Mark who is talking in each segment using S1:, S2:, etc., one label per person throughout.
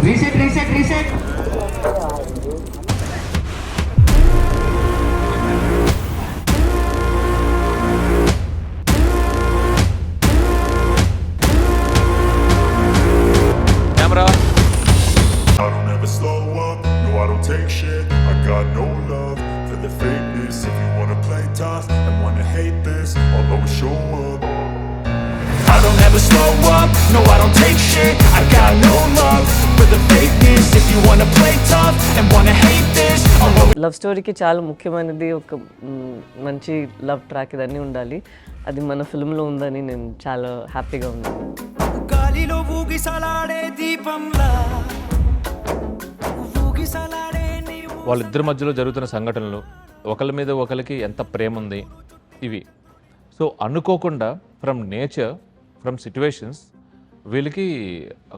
S1: Reset reset reset.
S2: Camera.
S3: I don't ever slow up, no I don't take shit. I got no love for the fakeness. If you wanna play tough and wanna hate this, I'll always show up. I don't ever slow up, no I don't take shit. I got no love for the fakeness. If you wanna play tough and wanna hate this, I'll always.
S4: Love స్టోరీకి చాలా ముఖ్యమైనది ఒక మంచి love track ఇదన్నీ ఉండాలి. అది మన ఫిల్మ్లో ఉందని నేను చాలా హ్యాపీగా ఉన్నాను.
S5: గాలిలో ఊగిసలాడే దీపంలా ఊగిసలాడే నీవు.
S2: వాళ్ళిద్దరి మధ్యలో జరుగుతున్న సంఘటనలు, ఒకరి మీద ఒకరికి ఎంత ప్రేమ ఉంది, ఇవి సో అనుకోకుండా ఫ్రమ్ నేచర్, ఫ్రమ్ సిచ్యువేషన్స్ వీళ్ళకి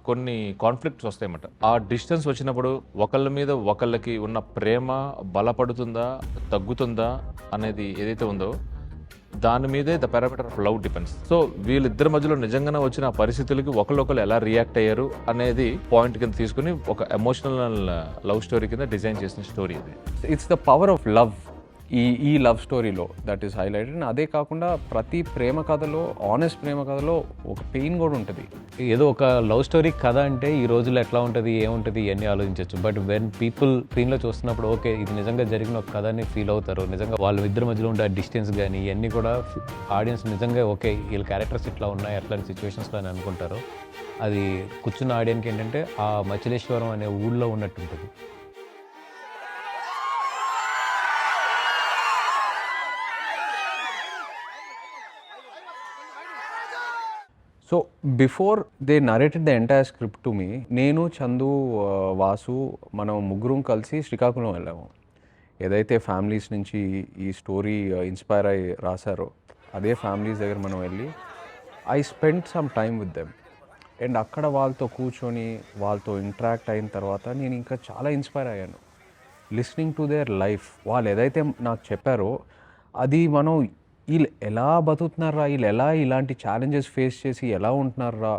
S2: కొన్ని కాన్ఫ్లిక్ట్స్ వస్తాయన్నమాట. ఆ డిస్టెన్స్ వచ్చినప్పుడు ఒకళ్ళ మీద ఒకళ్ళకి ఉన్న ప్రేమ బలపడుతుందా తగ్గుతుందా అనేది ఏదైతే ఉందో దాని మీదే the parameter of love depends. So వీళ్ళిద్దరి మధ్యలో నిజంగానే వచ్చిన పరిస్థితులకి ఒకళ్ళు ఎలా రియాక్ట్ అయ్యారు అనేది పాయింట్ కింద తీసుకుని ఒక ఎమోషనల్ లవ్ స్టోరీ కింద డిజైన్ చేసిన స్టోరీ ఇది.
S6: It's the power of love ఈ లవ్ స్టోరీలో దట్ ఈస్ హైలైటెడ్. అదే కాకుండా ప్రతి ప్రేమ కథలో, ఆనెస్ట్ ప్రేమ కథలో ఒక పెయిన్ కూడా ఉంటుంది.
S7: ఏదో ఒక లవ్ స్టోరీ కథ అంటే ఈ రోజుల్లో ఎట్లా ఉంటుంది, ఏముంటుంది ఇవన్నీ ఆలోచించవచ్చు. బట్ వెన్ పీపుల్ స్క్రీన్లో చూస్తున్నప్పుడు ఓకే ఇది నిజంగా జరిగిన ఒక కథ అని ఫీల్ అవుతారు. నిజంగా వాళ్ళ ఇద్దరి మధ్యలో ఉండే డిస్టెన్స్ కానీ ఇవన్నీ కూడా ఆడియన్స్ నిజంగా ఓకే వీళ్ళ క్యారెక్టర్స్ ఇట్లా ఉన్నాయి అట్లాంటి సిచ్యువేషన్స్లో అని అనుకుంటారు. అది కూర్చున్న ఆడియన్కి ఏంటంటే ఆ మచిలేశ్వరం అనే ఊళ్ళో ఉన్నట్టు ఉంటుంది.
S6: So before they narrated the entire script to me, నేను చందు, వాసు మనం ముగ్గురం కలిసి శ్రీకాకుళం వెళ్ళాము. ఏదైతే ఫ్యామిలీస్ నుంచి ఈ స్టోరీ ఇన్స్పైర్ అయ్యి రాశారో అదే ఫ్యామిలీస్ దగ్గర మనం వెళ్ళి I spend some time with them. And అక్కడ వాళ్ళతో కూర్చొని వాళ్ళతో ఇంటరాక్ట్ అయిన తర్వాత నేను ఇంకా చాలా ఇన్స్పైర్ అయ్యాను. లిస్నింగ్ టు దేర్ లైఫ్, వాళ్ళు ఏదైతే నాకు చెప్పారో అది మనం వీళ్ళు ఎలా బతుకుతున్నారా, వీళ్ళు ఎలా ఇలాంటి ఛాలెంజెస్ ఫేస్ చేసి ఎలా ఉంటున్నారా,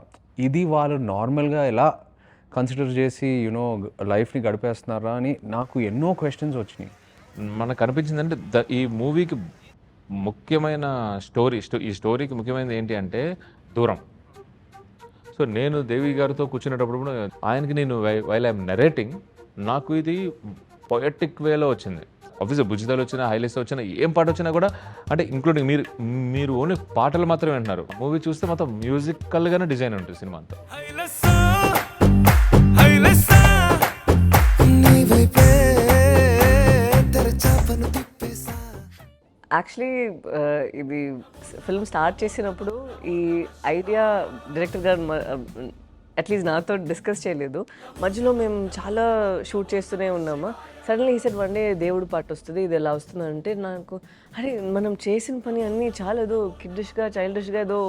S6: ఇది వాళ్ళు నార్మల్గా ఎలా కన్సిడర్ చేసి యూనో లైఫ్ని గడిపేస్తున్నారా అని నాకు ఎన్నో క్వశ్చన్స్ వచ్చినాయి.
S2: మనకు అనిపించిందంటే ఈ మూవీకి ముఖ్యమైన ఈ స్టోరీకి ముఖ్యమైనది ఏంటి అంటే దూరం. సో నేను దేవి గారితో కూర్చునేటప్పుడు కూడా ఆయనకి నేను వైల్ ఐఎమ్ నరేటింగ్ నాకు ఇది పొయటిక్ వేలో వచ్చింది. ఆఫీస్ బుజ్జిదాలు వచ్చినా, హైలైట్స్ వచ్చినా, ఏం పాట వచ్చినా కూడా అంటే ఇంక్లూడింగ్ మీరు ఓన్లీ పాటలు మాత్రమే వింటున్నారు. మూవీ చూస్తే మొత్తం మ్యూజికల్గానే డిజైన్ ఉంటుంది సినిమా అంతా.
S4: యాక్చువల్లీ ఇది ఫిల్మ్ స్టార్ట్ చేసినప్పుడు ఈ ఐడియా డైరెక్టర్ గారు అట్లీస్ట్ నాతో డిస్కస్ చేయలేదు. మధ్యలో మేము చాలా షూట్ చేస్తూనే ఉన్నామా. సడన్లీ ఈ సెట్ వన్ డే దేవుడు పాట వస్తుంది, ఇది ఎలా వస్తుంది అంటే నాకు అరే మనం చేసిన పని అన్నీ చాలా ఏదో కిడ్డిష్గా చైల్డిష్గా ఏదో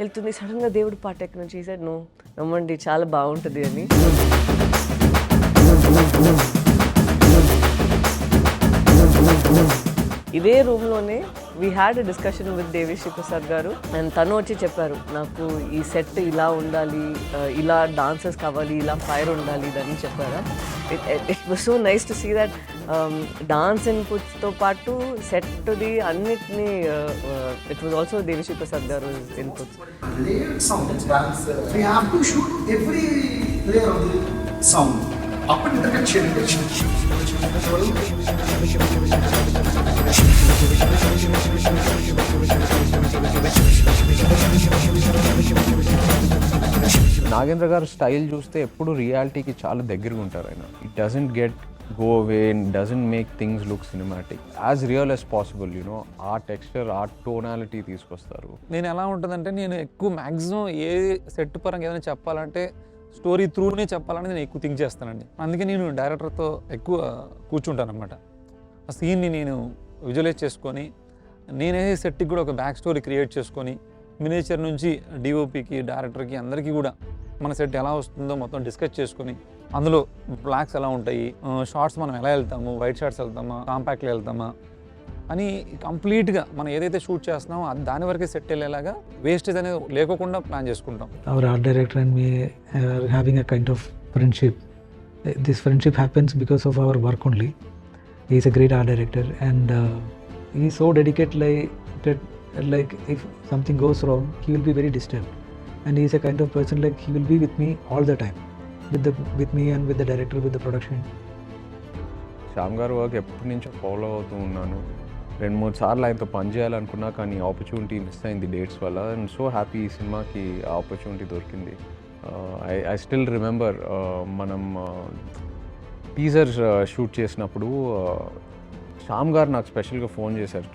S4: వెళ్తుంది, సడన్గా దేవుడు పాట ఎక్కడి నుంచి ఈ సెట్ నమ్మండి చాలా బాగుంటుంది అని. ఇదే రూమ్లోనే we had a discussion with Devi Sri Prasad గారు. అండ్ తను వచ్చి చెప్పారు నాకు ఈ సెట్ ఇలా ఉండాలి, ఇలా డాన్సర్స్ కావాలి, ఇలా ఫైర్ ఉండాలి ఇదని చెప్పారా. It was so nice to see that dance ఇన్పుట్స్తో పాటు సెట్ది అన్నిటినీ it was also Devi Sri Prasad garu inputs.
S1: Layered sounds, dance. We have to shoot every layer of the sound. Up and interconnection.
S6: Nagendra గారు స్టైల్ చూస్తే ఎప్పుడు రియాలిటీకి చాలా దగ్గరగా ఉంటారు ఆయన. It doesn't get go away and doesn't make things look cinematic, as real as possible. You know ఆ texture, ఆ టోనాలిటీ తీసుకొస్తారు.
S8: నేను ఎలా ఉంటుందంటే నేను ఎక్కువ మ్యాక్సిమం ఏ సెట్ పరంగా ఏదైనా చెప్పాలంటే స్టోరీ త్రూనే చెప్పాలని నేను ఎక్కువ థింక్ చేస్తానండి. అందుకే నేను డైరెక్టర్తో ఎక్కువ కూర్చుంటాను అనమాట. ఆ సీన్ని నేను విజువలైజ్ చేసుకొని నేనే సెట్కి కూడా ఒక బ్యాక్ స్టోరీ క్రియేట్ చేసుకొని మినేచర్ నుంచి డిఓపికి, డైరెక్టర్కి అందరికీ కూడా మన సెట్ ఎలా వస్తుందో మొత్తం డిస్కస్ చేసుకొని అందులో బ్లాక్స్ ఎలా ఉంటాయి, షార్ట్స్ మనం ఎలా వెళ్తాము, వైట్ షార్ట్స్ వెళ్తామా, కాంపాక్ట్లో వెళ్తామా అని కంప్లీట్గా మనం ఏదైతే షూట్ చేస్తున్నామో దాని వరకే సెట్ వెళ్ళేలాగా వేస్టేజ్ అనేది లేకోకుండా ప్లాన్ చేసుకుంటాం.
S9: Our art director and me are having a kind of friendship. This friendship happens because of our work only. He is a great art director, and he is so dedicated. Like if something goes wrong, he will be very disturbed, and he is a kind of person like he will be with me all the time, with me and with the director, with the production.
S6: Shyam గారు work ఎప్పటి నుంచో follow అవుతూ ఉన్నాను. 2-3 సార్లు ఆయనతో పని చేయాలనుకున్నా కానీ ఆపర్చునిటీ మిస్ అయింది డేట్స్ వల్ల. అండ్ సో హ్యాపీ ఈ సినిమాకి ఆ ఆపర్చునిటీ దొరికింది. ఐ స్టిల్ రిమెంబర్ మనం టీజర్ షూట్ చేసినప్పుడు శ్యామ్ గారు నాకు స్పెషల్గా ఫోన్ చేశారు.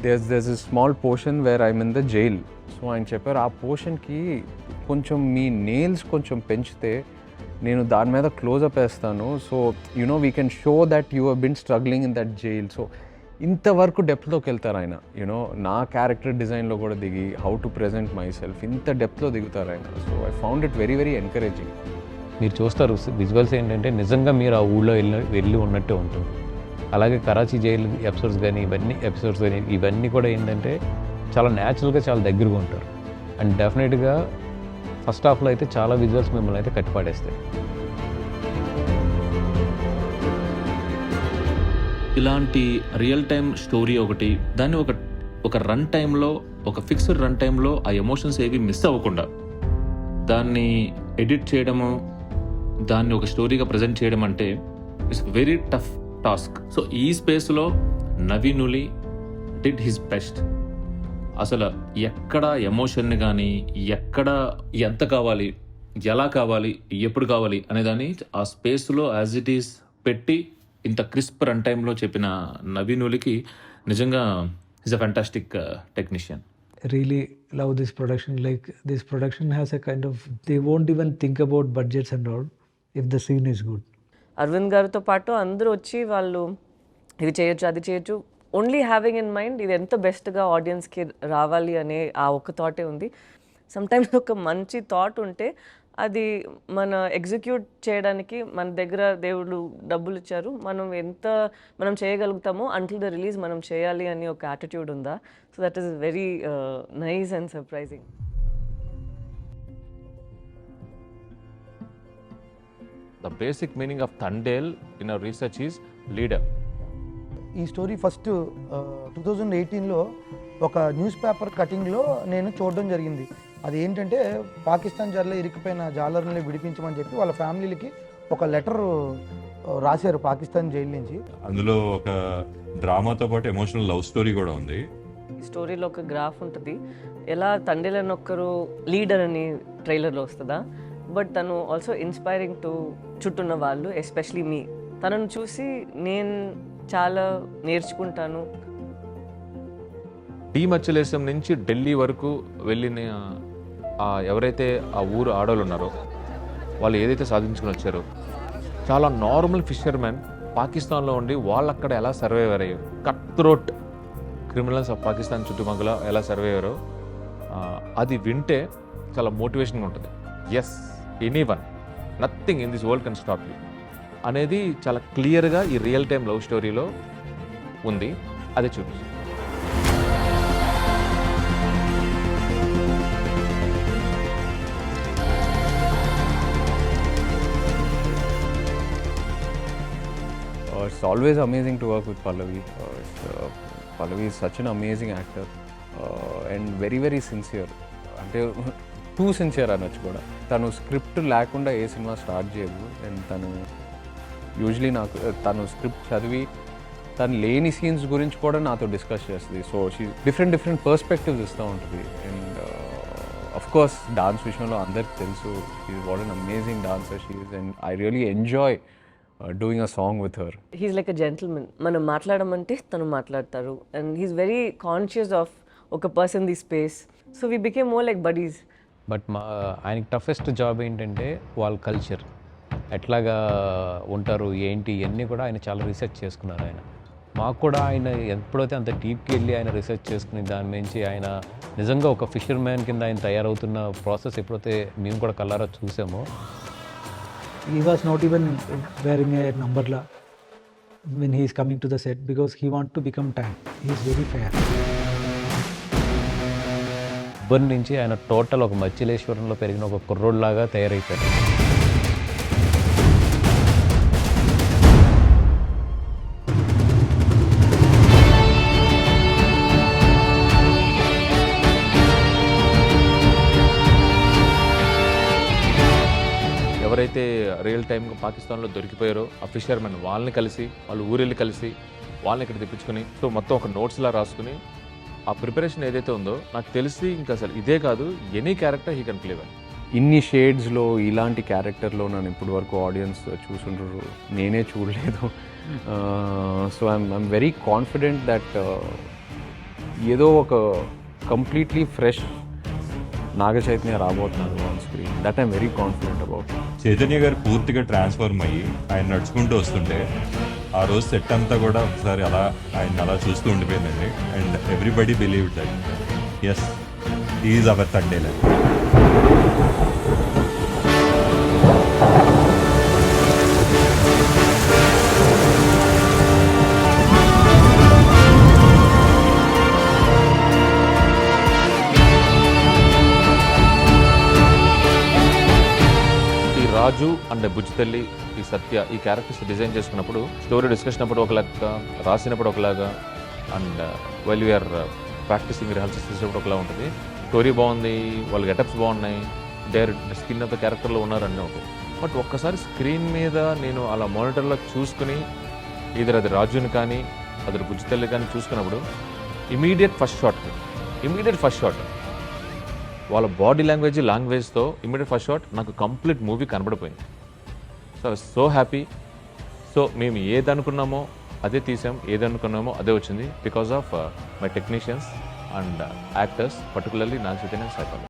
S6: there's a small portion where I'm in the jail. So ఆయన చెప్పారు ఆ పోర్షన్కి కొంచెం మీ నెయిల్స్ కొంచెం పెంచితే నేను దాని మీద క్లోజప్ వేస్తాను. So we can show that you have been struggling in that jail. So ఇంతవరకు డెప్త్లోకి వెళ్తారు ఆయన. నా క్యారెక్టర్ డిజైన్లో కూడా దిగి how to present my self ఇంత డెప్త్లో దిగుతారు ఆయన. So I found it very very encouraging.
S7: మీరు చూస్తారు విజువల్స్ ఏంటంటే నిజంగా మీరు ఆ ఊళ్ళో వెళ్ళి ఉన్నట్టే ఉంటుంది. అలాగే కరాచీ జైలు ఎపిసోడ్స్ కానీ ఇవన్నీ కూడా ఏంటంటే చాలా న్యాచురల్గా చాలా దగ్గరగా ఉంటారు. అండ్ డెఫినెట్గా ఫస్ట్ హాఫ్లో అయితే చాలా విజువల్స్ మిమ్మల్ని అయితే కట్టిపాడేస్తాయి.
S2: ఇలాంటి రియల్ టైమ్ స్టోరీ ఒకటి, దాన్ని ఒక రన్ టైంలో, ఒక ఫిక్స్డ్ రన్ టైంలో ఆ ఎమోషన్స్ ఏవి మిస్ అవ్వకుండా దాన్ని ఎడిట్ చేయడము, దాన్ని ఒక స్టోరీగా ప్రజెంట్ చేయడం అంటే it's very tough task. So ఈ స్పేస్లో నవీనులి డిడ్ హిస్ బెస్ట్. అసలు ఎక్కడ ఎమోషన్ని కానీ, ఎక్కడ ఎంత కావాలి, ఎలా కావాలి, ఎప్పుడు కావాలి అనేదాన్ని ఆ స్పేస్లో యాజ్ ఇట్ ఈస్ పెట్టి ఇంత క్రిస్ప్ రన్ టైంలో చెప్పిన నవీనులికి నిజంగా is a fantastic technician.
S9: Really love this production. Like this production has a kind of, they won't even think about budgets and all if the scene is good.
S4: Aravind గారితో పాటు అందరూ వచ్చి వాళ్ళు ఇది చేయొచ్చు, అది చేయొచ్చు, ఓన్లీ హ్యావింగ్ ఇన్ మైండ్ ఇది ఎంత బెస్ట్గా ఆడియన్స్కి రావాలి అనే ఆ ఒక్క థాటే ఉంది. సమ్టైమ్స్ ఒక మంచి థాట్ ఉంటే అది మన ఎగ్జిక్యూట్ చేయడానికి మన దగ్గర దేవుడు డబ్బులు ఇచ్చారు, మనం చేయగలుగుతామో అంటిల్ ద రిలీజ్ మనం చేయాలి అని ఒక యాటిట్యూడ్ ఉందా. So that is very nice and surprising.
S2: The basic meaning of Thandel in our research is leader.
S10: ఈ స్టోరీ ఫస్ట్ 2018లో ఒక న్యూస్ పేపర్ కటింగ్లో నేను చూడడం జరిగింది. అది ఏంటంటే పాకిస్తాన్ జైల్లో ఇరికిపోయిన జాలర్ని విడిపించమని చెప్పి వాళ్ళ ఫ్యామిలీలకి ఒక లెటర్ రాశారు పాకిస్తాన్ జైలు నుంచి.
S11: అందులో ఒక డ్రామాతో పాటు ఎమోషనల్ లవ్ స్టోరీ కూడా ఉంది.
S4: ఈ స్టోరీలో ఒక గ్రాఫ్ ఉంటుంది, ఎలా తండ్రి అని ఒక్కరు లీడర్ అని ట్రైలర్లో వస్తుందా, బట్ తను ఆల్సో ఇన్స్పైరింగ్ టు చుట్టూన్న వాళ్ళు, ఎస్పెషలీ మీ. తనను చూసి నేను చాలా నేర్చుకుంటాను.
S2: డీమచ్యులేషన్ నుంచి ఢిల్లీ వరకు వెళ్ళిన ఎవరైతే ఆ ఊరు ఆడవాళ్ళు ఉన్నారో వాళ్ళు ఏదైతే సాధించుకుని వచ్చారో, చాలా నార్మల్ ఫిషర్మెన్ పాకిస్తాన్లో ఉండి వాళ్ళు అక్కడ ఎలా సర్వైవర్ అయ్యారు, cut throat criminals of Pakistan చుట్టుపక్కల ఎలా సర్వైవరో అది వింటే చాలా మోటివేషన్గా ఉంటుంది. Yes, anyone, nothing in this world can stop you అనేది చాలా క్లియర్గా ఈ రియల్ టైమ్ లవ్ స్టోరీలో ఉంది. అదే చూపిస్తుంది.
S6: It's always amazing to work with Pallavi. Pallavi is such an amazing actor and very very sincere. అంటే టూ సిన్సియర్ అనొచ్చు కూడా. తను స్క్రిప్ట్ లేకుండా ఏ సినిమా స్టార్ట్ చేయదు. అండ్ తను యూజువలీ తను స్క్రిప్ట్ చదివి తను లేని సీన్స్ గురించి కూడా నాతో డిస్కస్ చేస్తుంది. సో షీ డిఫరెంట్ పర్స్పెక్టివ్స్ ఇస్తూ ఉంటుంది. అండ్ అఫ్ కోర్స్ డాన్స్ విషయంలో అందరికి తెలుసు, she is what an amazing dancer she is. And I really enjoy doing a song with her.
S4: He's like a gentleman. మనం మాట్లాడమంటే తను మాట్లాడతారు. And he's very conscious of ఒక person the space. So we became more like buddies.
S7: But ఆయనకి toughest job ఏంటంటే వాళ్ళ culture ఎట్లాగా ఉంటారు ఏంటి ఇవన్నీ కూడా ఆయన చాలా రీసెర్చ్ చేసుకున్నారు. ఆయన మాకు కూడా ఆయన ఎప్పుడైతే అంత డీప్కి వెళ్ళి ఆయన రీసెర్చ్ చేసుకుని దాని నుంచి ఆయన నిజంగా ఒక ఫిషర్ మ్యాన్ కింద ఆయన తయారవుతున్న ప్రాసెస్ ఎప్పుడైతే మేము కూడా కళ్ళారా చూసామో.
S9: He was not even wearing a numberla when he is coming to the set because he wants to become tan. He is very fair.
S7: ఉబ్బర్ నుంచి ఆయన టోటల్ ఒక మచ్చిలేశ్వరంలో పెరిగిన ఒక కుర్రోడ్లాగా తయారైపోయాడు.
S2: ఎవరైతే రియల్ టైమ్గా పాకిస్తాన్లో దొరికిపోయారో ఆ ఫిషర్మెన్ వాళ్ళని కలిసి వాళ్ళు ఊరెళ్ళి కలిసి వాళ్ళని ఇక్కడ తెప్పించుకొని సో మొత్తం ఒక నోట్స్లా రాసుకుని ఆ ప్రిపరేషన్ ఏదైతే ఉందో నాకు తెలిసి ఇంకా అసలు ఇదే కాదు any character he can play well.
S6: ఇన్ని షేడ్స్లో ఇలాంటి క్యారెక్టర్లో నన్ను ఇప్పటి వరకు ఆడియన్స్ చూసుంటారు, నేనే చూడలేదు. So I'm very confident that ఏదో ఒక కంప్లీట్లీ ఫ్రెష్ నాగ చైతన్య రాబోతున్నారు on screen. That I'm very confident about.
S11: Chaitanya గారు పూర్తిగా ట్రాన్స్ఫార్మ్ అయ్యి ఆయన నడుచుకుంటూ వస్తుంటే ఆ రోజు సెట్ అంతా కూడా ఒకసారి అలా ఆయన అలా చూస్తూ ఉండిపోయిందండి. And everybody believe that this is our Thandel.
S2: Raju and Bujjithalli, ఈ సత్య, ఈ క్యారెక్టర్స్ డిజైన్ చేసుకున్నప్పుడు స్టోరీ డిస్కషన్ అప్పుడు ఒకలాగా, రాసినప్పుడు ఒకలాగా, and well you're practising rehearsals చేసేటప్పుడు ఒకలా ఉంటుంది. స్టోరీ బాగుంది, వాళ్ళ గెటప్స్ బాగున్నాయి, స్కిన్ ఆఫ్ ద క్యారెక్టర్లో ఉన్నారన్నీ ఒకటి. బట్ ఒక్కసారి స్క్రీన్ మీద నేను అలా మానిటర్లో చూసుకుని ఇద్దరు అది రాజుని కానీ అదరు బుజ్జితల్లి కానీ చూసుకున్నప్పుడు ఇమీడియట్ ఫస్ట్ షాట్ వాళ్ళ బాడీ లాంగ్వేజ్తో ఇమీడియట్ ఫస్ట్ షాట్ నాకు కంప్లీట్ మూవీ కనబడిపోయింది. So happy. సో మేము ఏదనుకున్నామో అదే తీసాం, ఏదనుకున్నామో అదే వచ్చింది because of my technicians and actors, particularly Naga Chaitanya, Sai Pallavi.